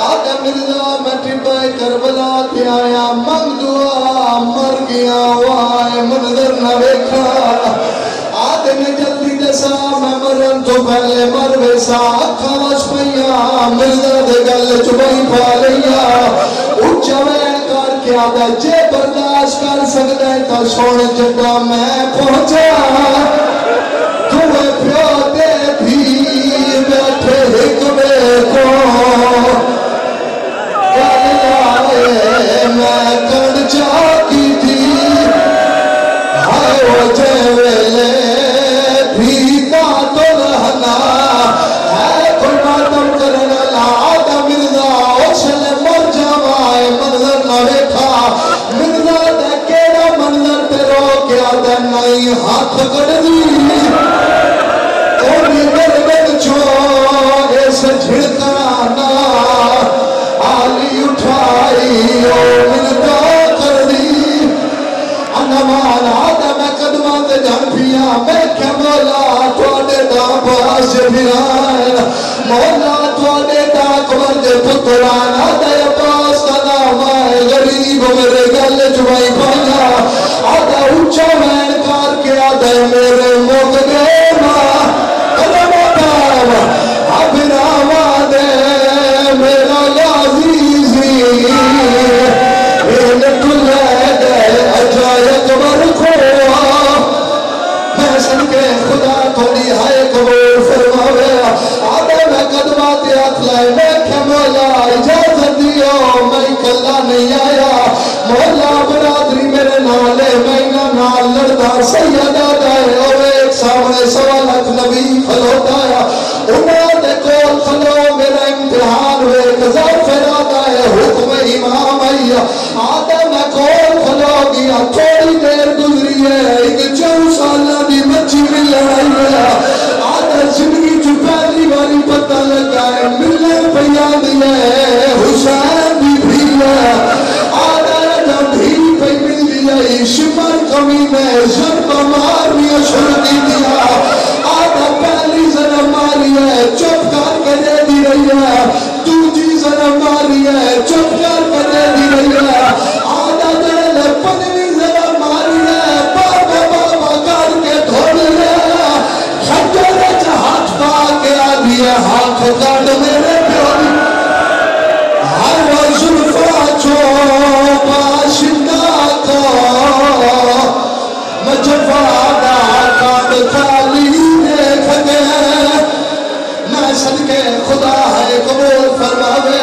آدھا مرزا میں ٹپائے کربلا تے آیا منگ دعا مر گیا وائے منظر نہ ویکھا آدھے میں جلدی دسا میں مرن تو پہلے مر ویسا اکھا وش پیا مرزا دے گل چبائی پا لیا اچھا وین کر کے آدھا جے برداشت کر سکتا ہے تا سونے جگہ میں پہنچا تمہیں پیو دے بھی بیٹھے ایک بے کو میں کر جاتی تھی ہائے وہ جے ویلے بھی نہ تو رہنا ہے کوئی ماتم کرنا آدھا مرزا اوچھلے مر جاوائے منظر نہ ویکھا مرزا دے کیڑا منظر پہ رو کے آدھا نہیں ہاتھ کر دی اور گردن چھوڑ اس جھڑکانا آلی اٹھائی اور منتا کر دی انمان آدھا میں قدمہ تے جان پیا میں کیا مولا توڑے دا باس پھرائن مولا توڑے دا کمر دے پتران آدھا یا باس کا نام آئے غریب میرے گل جوائی پایا آدھا اچھا وین کار کے آدھا میرے موگ گئے ماں قدم آدھا اب راما دے میرا عزیزی میرے کلے دے اجائے قبر کھوا میں سن کے خدا تھوڑی ہائے قبول فرماوے آدھے میں قدمات ہاتھ لائے میں کہ مولا اجازت دیو میں کلا نہیں آیا مولا برادری میرے نالے میں نال لڑتا سیدہ دائے اور ایک سامنے سوالت نبی کھلوتا ہے انہوں نے کول کھلو میرا امتحان ہوئے قضا فرادہ ہے حکم امام آئیا آدھے میں کول کھلو گیا تھوڑی دیر گزری ہے ایک 4 سالہ دی بچی مل رہی ہے آدھے زندگی جو پہلی باری پتہ لگا ہے ملنے پیان ہے حسین بھی ہے آدھے جب بھی پہ مل دیا شمر کمی میں ضرب ماری شرکی دیا آدھا پہلی ضرب ماری ہے چپ کر کے دے دی رہی ہے دوجی ضرب ماری ہے چپ کر